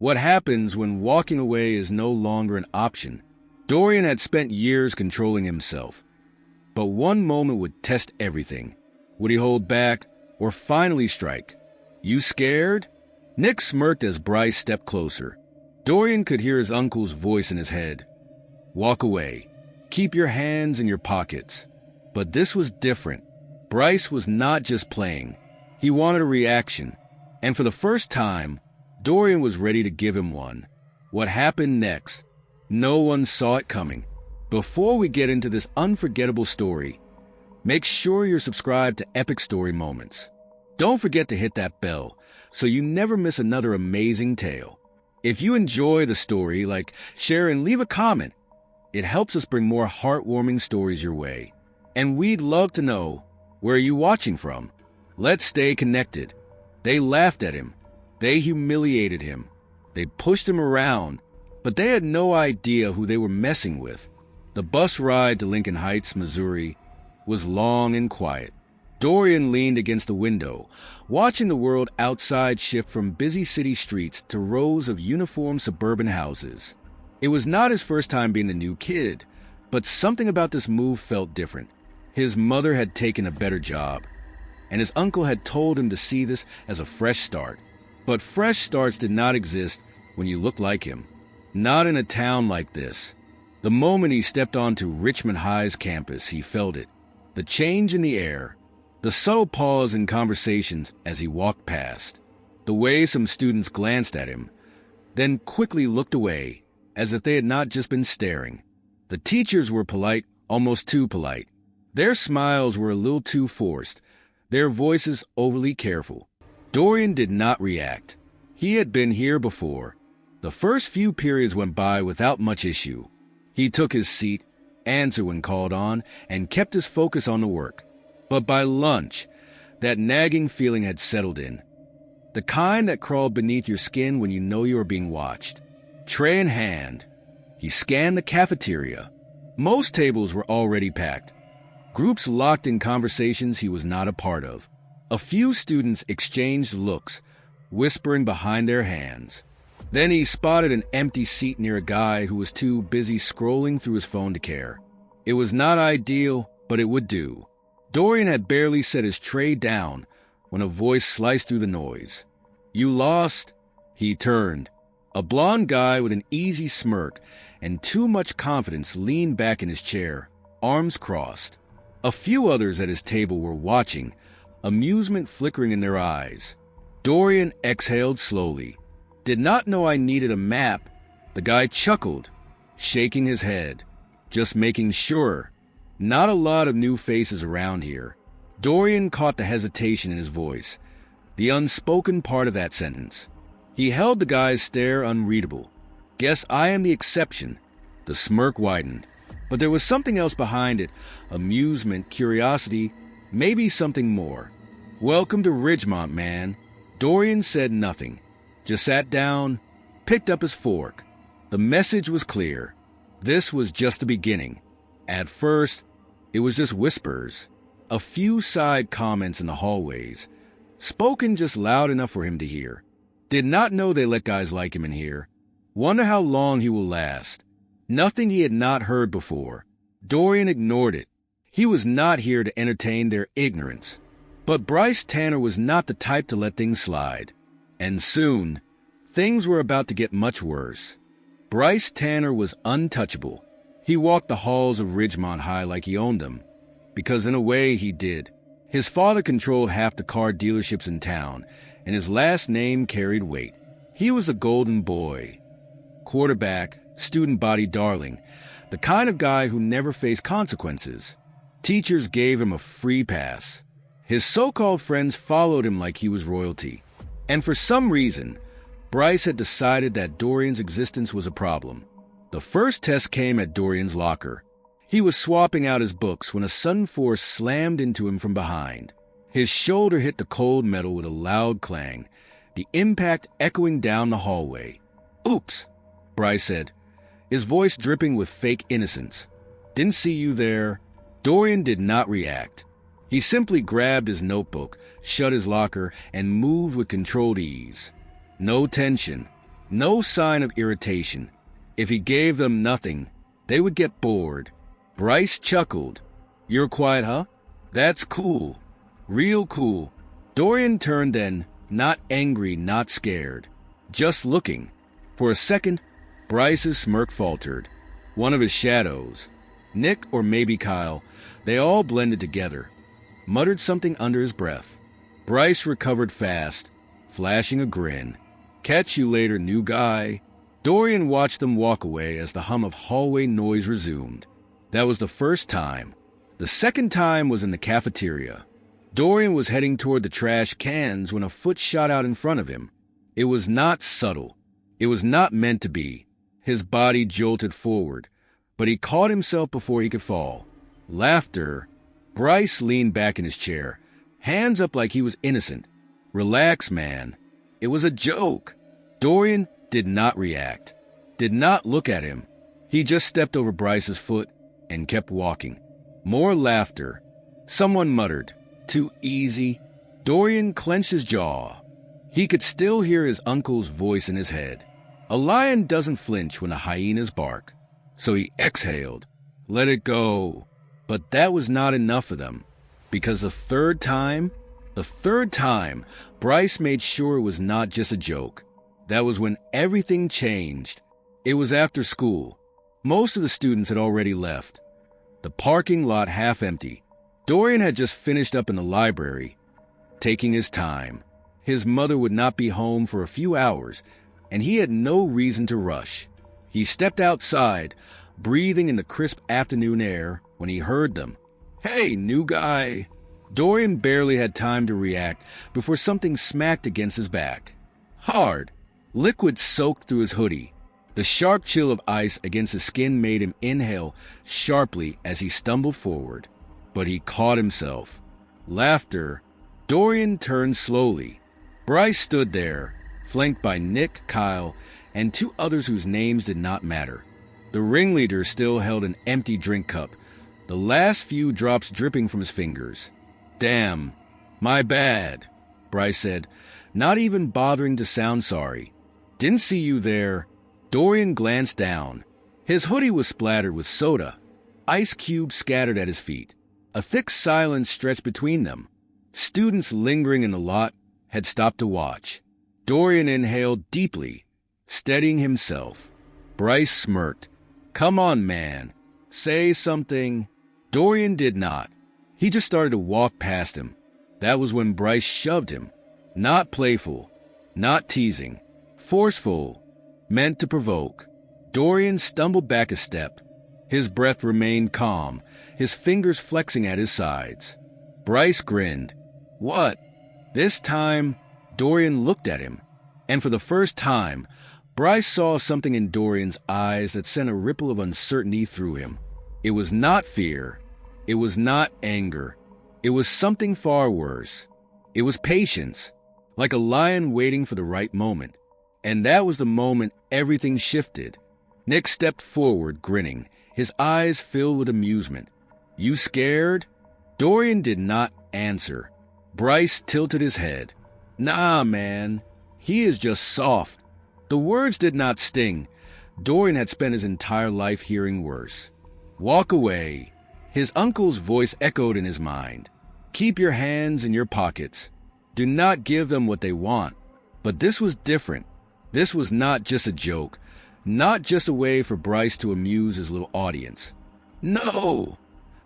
What happens when walking away is no longer an option? Dorian had spent years controlling himself, but one moment would test everything. Would he hold back or finally strike? "You scared?" Nick smirked as Bryce stepped closer. Dorian could hear his uncle's voice in his head. "Walk away. Keep your hands in your pockets." But this was different. Bryce was not just playing. He wanted a reaction. And for the first time, Dorian was ready to give him one. What happened next? No one saw it coming. Before we get into this unforgettable story, make sure you're subscribed to Epic Story Moments. Don't forget to hit that bell so you never miss another amazing tale. If you enjoy the story, share, and leave a comment. It helps us bring more heartwarming stories your way. And we'd love to know, where are you watching from? Let's stay connected. They laughed at him. They humiliated him. They pushed him around, but they had no idea who they were messing with. The bus ride to Lincoln Heights, Missouri, was long and quiet. Dorian leaned against the window, watching the world outside shift from busy city streets to rows of uniformed suburban houses. It was not his first time being the new kid, but something about this move felt different. His mother had taken a better job, and his uncle had told him to see this as a fresh start. But fresh starts did not exist when you looked like him. Not in a town like this. The moment he stepped onto Richmond High's campus, he felt it. The change in the air. The subtle pause in conversations as he walked past. The way some students glanced at him, then quickly looked away, as if they had not just been staring. The teachers were polite, almost too polite. Their smiles were a little too forced, their voices overly careful. Dorian did not react. He had been here before. The first few periods went by without much issue. He took his seat, answered when called on, and kept his focus on the work. But by lunch, that nagging feeling had settled in. The kind that crawled beneath your skin when you know you are being watched. Tray in hand, he scanned the cafeteria. Most tables were already packed. Groups locked in conversations he was not a part of. A few students exchanged looks, whispering behind their hands. Then he spotted an empty seat near a guy who was too busy scrolling through his phone to care. It was not ideal, but it would do. Dorian had barely set his tray down when a voice sliced through the noise. "You lost?" He turned. A blond guy with an easy smirk and too much confidence leaned back in his chair, arms crossed. A few others at his table were watching, amusement flickering in their eyes. Dorian exhaled slowly. "Did not know I needed a map." The guy chuckled, shaking his head, just making sure. Not a lot of new faces around here. Dorian caught the hesitation in his voice, the unspoken part of that sentence. He held the guy's stare unreadable. "Guess I am the exception." The smirk widened, but there was something else behind it. Amusement, curiosity, maybe something more. "Welcome to Ridgemont, man." Dorian said nothing, just sat down, picked up his fork. The message was clear. This was just the beginning. At first, it was just whispers, a few side comments in the hallways, spoken just loud enough for him to hear. Did not know they let guys like him in here. Wonder how long he will last. Nothing he had not heard before. Dorian ignored it. He was not here to entertain their ignorance. But Bryce Tanner was not the type to let things slide. And soon, things were about to get much worse. Bryce Tanner was untouchable. He walked the halls of Ridgemont High like he owned them, because in a way he did. His father controlled half the car dealerships in town, and his last name carried weight. He was a golden boy, quarterback, student body darling, the kind of guy who never faced consequences. Teachers gave him a free pass. His so-called friends followed him like he was royalty. And for some reason, Bryce had decided that Dorian's existence was a problem. The first test came at Dorian's locker. He was swapping out his books when a sudden force slammed into him from behind. His shoulder hit the cold metal with a loud clang, the impact echoing down the hallway. "Oops," Bryce said, his voice dripping with fake innocence. "Didn't see you there." Dorian did not react. He simply grabbed his notebook, shut his locker, and moved with controlled ease. No tension, No sign of irritation. If he gave them nothing, they would get bored. Bryce chuckled. "You're quiet, huh? That's cool. Real cool." Dorian turned then, not angry, not scared. Just looking. For a second, Bryce's smirk faltered. One of his shadows, Nick or maybe Kyle, they all blended together, muttered something under his breath. Bryce recovered fast, flashing a grin. "Catch you later, new guy." Dorian watched them walk away as the hum of hallway noise resumed. That was the first time. The second time was in the cafeteria. Dorian was heading toward the trash cans when a foot shot out in front of him. It was not subtle. It was not meant to be. His body jolted forward, but he caught himself before he could fall. Laughter. Bryce leaned back in his chair, hands up like he was innocent. "Relax, man. It was a joke." Dorian did not react, did not look at him. He just stepped over Bryce's foot and kept walking. More laughter. Someone muttered, "Too easy." Dorian clenched his jaw. He could still hear his uncle's voice in his head. A lion doesn't flinch when a hyena's bark. So he exhaled. Let it go. But that was not enough for them. Because the third time, Bryce made sure it was not just a joke. That was when everything changed. It was after school. Most of the students had already left. The parking lot half empty. Dorian had just finished up in the library, taking his time. His mother would not be home for a few hours, and he had no reason to rush. He stepped outside, breathing in the crisp afternoon air, when he heard them. "Hey, new guy." Dorian barely had time to react before something smacked against his back. Hard. Liquid soaked through his hoodie. The sharp chill of ice against his skin made him inhale sharply as he stumbled forward. But he caught himself. Laughter. Dorian turned slowly. Bryce stood there, flanked by Nick, Kyle, and two others whose names did not matter. The ringleader still held an empty drink cup, the last few drops dripping from his fingers. "Damn, my bad," Bryce said, not even bothering to sound sorry. "Didn't see you there." Dorian glanced down. His hoodie was splattered with soda, ice cubes scattered at his feet. A thick silence stretched between them. Students lingering in the lot had stopped to watch. Dorian inhaled deeply, steadying himself. Bryce smirked. "Come on, man. Say something." Dorian did not. He just started to walk past him. That was when Bryce shoved him. Not playful, not teasing, forceful, meant to provoke. Dorian stumbled back a step. His breath remained calm, his fingers flexing at his sides. Bryce grinned. "What?" This time, Dorian looked at him, and for the first time, Bryce saw something in Dorian's eyes that sent a ripple of uncertainty through him. It was not fear. It was not anger. It was something far worse. It was patience, like a lion waiting for the right moment. And that was the moment everything shifted. Nick stepped forward, grinning, his eyes filled with amusement. "You scared?" Dorian did not answer. Bryce tilted his head. "Nah, man. He is just soft." The words did not sting. Dorian had spent his entire life hearing worse. "Walk away." His uncle's voice echoed in his mind. "Keep your hands in your pockets. Do not give them what they want." But this was different. This was not just a joke, not just a way for Bryce to amuse his little audience. No!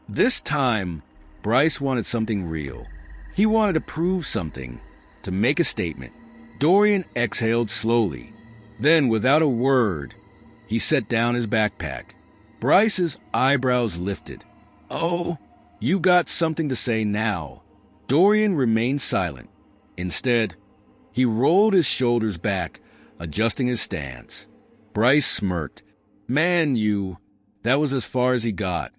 This time, Bryce wanted something real. He wanted to prove something, to make a statement. Dorian exhaled slowly. Then, without a word, he set down his backpack. Bryce's eyebrows lifted. "Oh, you got something to say now." Dorian remained silent. Instead, he rolled his shoulders back, adjusting his stance. Bryce smirked. "Man, you..." That was as far as he got.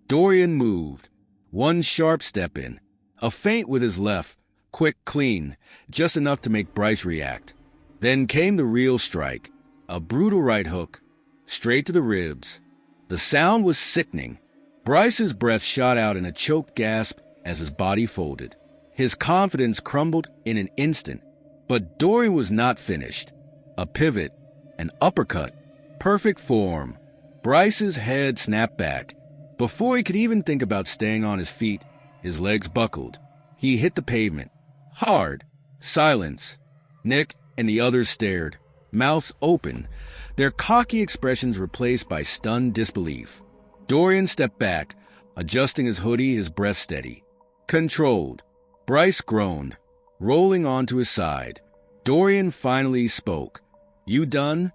Dorian moved. One sharp step in. A feint with his left. Quick, clean, just enough to make Bryce react. Then came the real strike. A brutal right hook, straight to the ribs. The sound was sickening. Bryce's breath shot out in a choked gasp as his body folded. His confidence crumbled in an instant. But Dorian was not finished. A pivot, An uppercut. Perfect form. Bryce's head snapped back. Before he could even think about staying on his feet, his legs buckled. He hit the pavement. Hard. Silence. Nick and the others stared, mouths open, their cocky expressions replaced by stunned disbelief. Dorian stepped back, adjusting his hoodie, his breath steady. Controlled. Bryce groaned, rolling onto his side. Dorian finally spoke. "You done?"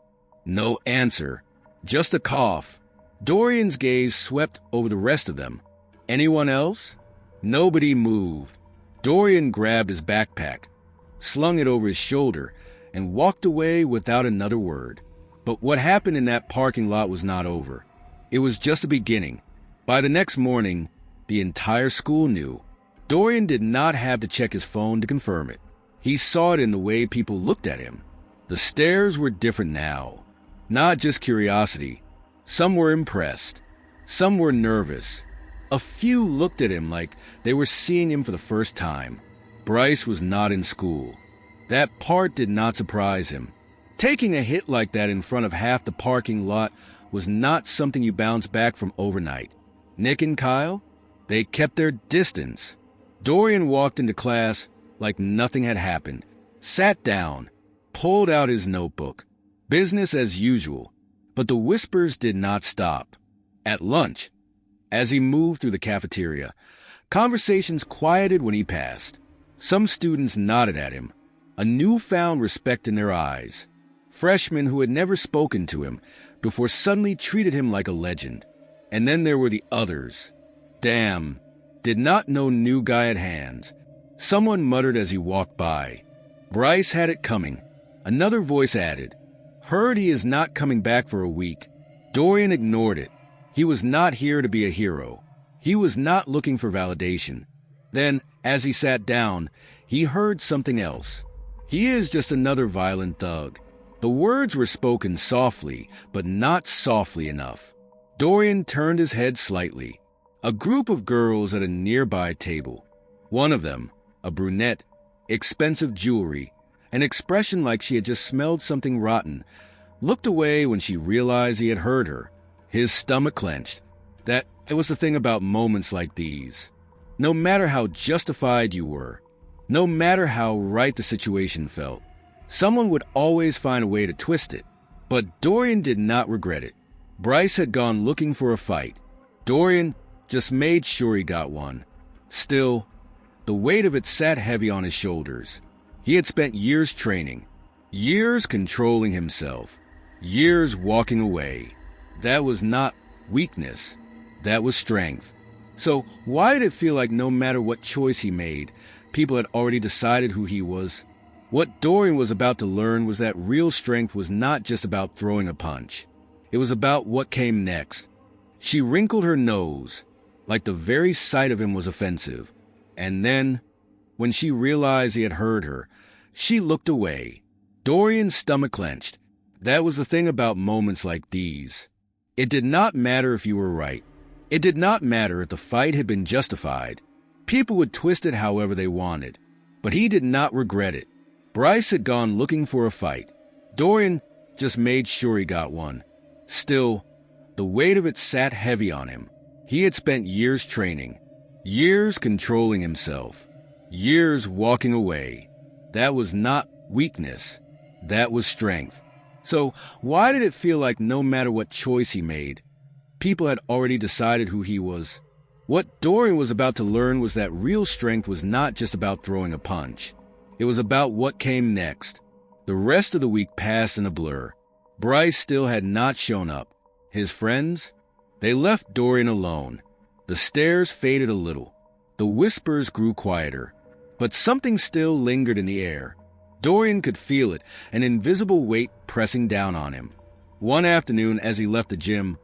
No answer. Just a cough. Dorian's gaze swept over the rest of them. Anyone else? Nobody moved. Dorian grabbed his backpack, slung it over his shoulder, and walked away without another word. But what happened in that parking lot was not over. It was just the beginning. By the next morning, the entire school knew. Dorian did not have to check his phone to confirm it. He saw it in the way people looked at him. The stares were different now. Not just curiosity. Some were impressed. Some were nervous. A few looked at him like they were seeing him for the first time. Bryce was not in school. That part did not surprise him. Taking a hit like that in front of half the parking lot was not something you bounce back from overnight. Nick and Kyle? They kept their distance. Dorian walked into class like nothing had happened, sat down, pulled out his notebook. Business as usual. But the whispers did not stop. At lunch, as he moved through the cafeteria, conversations quieted when he passed. Some students nodded at him, a newfound respect in their eyes. Freshmen who had never spoken to him before suddenly treated him like a legend. And then there were the others. Damn, did not know new guy at hands. Someone muttered as he walked by. Bryce had it coming. Another voice added, "Heard he is not coming back for a week." Dorian ignored it. He was not here to be a hero. He was not looking for validation. Then, as he sat down, he heard something else. "He is just another violent thug." The words were spoken softly, but not softly enough. Dorian turned his head slightly. A group of girls at a nearby table. One of them, a brunette, expensive jewelry, an expression like she had just smelled something rotten, looked away when she realized he had heard her. His stomach clenched. That it was the thing about moments like these. No matter how justified you were, no matter how right the situation felt, someone would always find a way to twist it. But Dorian did not regret it. Bryce had gone looking for a fight. Dorian just made sure he got one. Still, the weight of it sat heavy on his shoulders. He had spent years training, years controlling himself, years walking away. That was not weakness. That was strength. So why did it feel like no matter what choice he made, people had already decided who he was? What Dorian was about to learn was that real strength was not just about throwing a punch. It was about what came next. She wrinkled her nose, like the very sight of him was offensive. And then, when she realized he had heard her, she looked away. Dorian's stomach clenched. That was the thing about moments like these. It did not matter if you were right. It did not matter if the fight had been justified. People would twist it however they wanted. But he did not regret it. Bryce had gone looking for a fight. Dorian just made sure he got one. Still, the weight of it sat heavy on him. He had spent years training, years controlling himself, years walking away. That was not weakness. That was strength. So why did it feel like no matter what choice he made, people had already decided who he was? What Dorian was about to learn was that real strength was not just about throwing a punch. It was about what came next. The rest of the week passed in a blur. Bryce still had not shown up. His friends? They left Dorian alone. The stares faded a little. The whispers grew quieter. But something still lingered in the air. Dorian could feel it, an invisible weight pressing down on him. One afternoon, as he left the gym,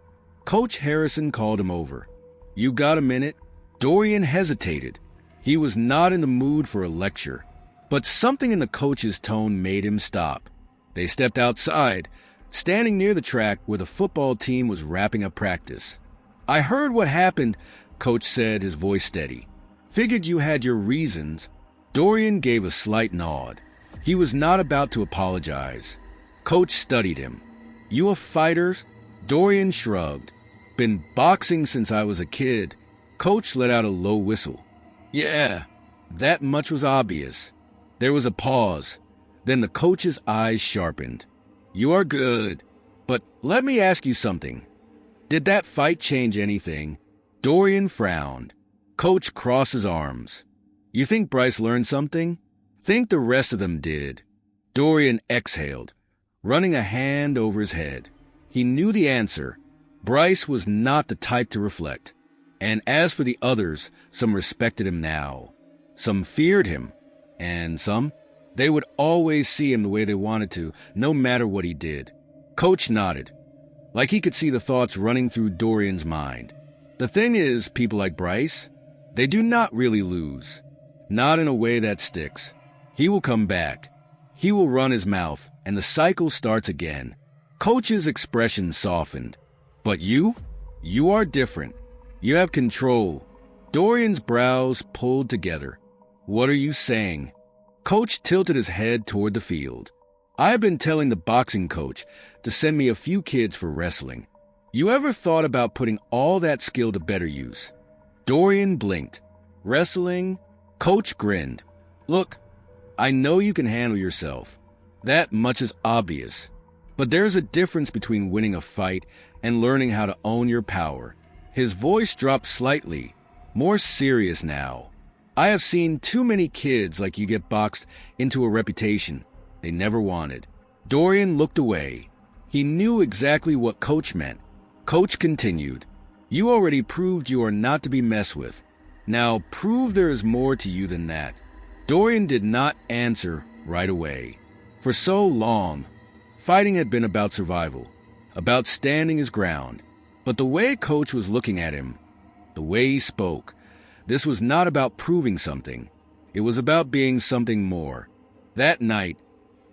Coach Harrison called him over. "You got a minute?" Dorian hesitated. He was not in the mood for a lecture. But something in the coach's tone made him stop. They stepped outside, standing near the track where the football team was wrapping up practice. "I heard what happened," Coach said, his voice steady. "Figured you had your reasons." Dorian gave a slight nod. He was not about to apologize. Coach studied him. You a fighter? Dorian shrugged. Been boxing since I was a kid. Coach let out a low whistle. Yeah, that much was obvious. There was a pause. Then the coach's eyes sharpened. You are good. But let me ask you something. Did that fight change anything? Dorian frowned. Coach crossed his arms. You think Bryce learned something? Think the rest of them did. Dorian exhaled, running a hand over his head. He knew the answer. Bryce was not the type to reflect. And as for the others, some respected him now. Some feared him. And some, they would always see him the way they wanted to, no matter what he did. Coach nodded, like he could see the thoughts running through Dorian's mind. The thing is, people like Bryce, they do not really lose. Not in a way that sticks. He will come back. He will run his mouth, and the cycle starts again. Coach's expression softened. But you are different. You have control. Dorian's brows pulled together. What are you saying? Coach tilted his head toward the field. I have been telling the boxing coach to send me a few kids for wrestling. You ever thought about putting all that skill to better use? Dorian blinked. Wrestling? Coach grinned. Look, I know you can handle yourself. That much is obvious. But there's a difference between winning a fight and learning how to own your power. His voice dropped slightly, more serious now. I have seen too many kids like you get boxed into a reputation they never wanted. Dorian looked away. He knew exactly what Coach meant. Coach continued, You already proved you are not to be messed with. Now prove there is more to you than that. Dorian did not answer right away. For so long, fighting had been about survival, about standing his ground. But the way Coach was looking at him, the way he spoke, this was not about proving something. It was about being something more. That night,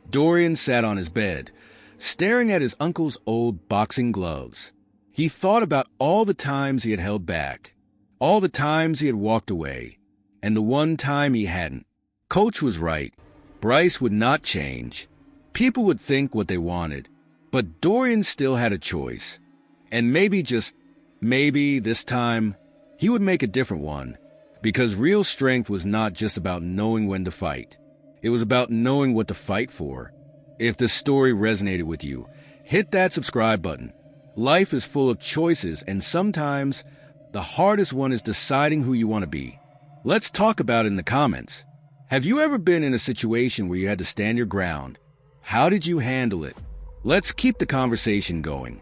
Dorian sat on his bed, staring at his uncle's old boxing gloves. He thought about all the times he had held back, all the times he had walked away, and the one time he hadn't. Coach was right. Bryce would not change. People would think what they wanted, but Dorian still had a choice. And maybe, just maybe, this time, he would make a different one. Because real strength was not just about knowing when to fight. It was about knowing what to fight for. If this story resonated with you, hit that subscribe button. Life is full of choices, and sometimes the hardest one is deciding who you want to be. Let's talk about it in the comments. Have you ever been in a situation where you had to stand your ground? How did you handle it? Let's keep the conversation going.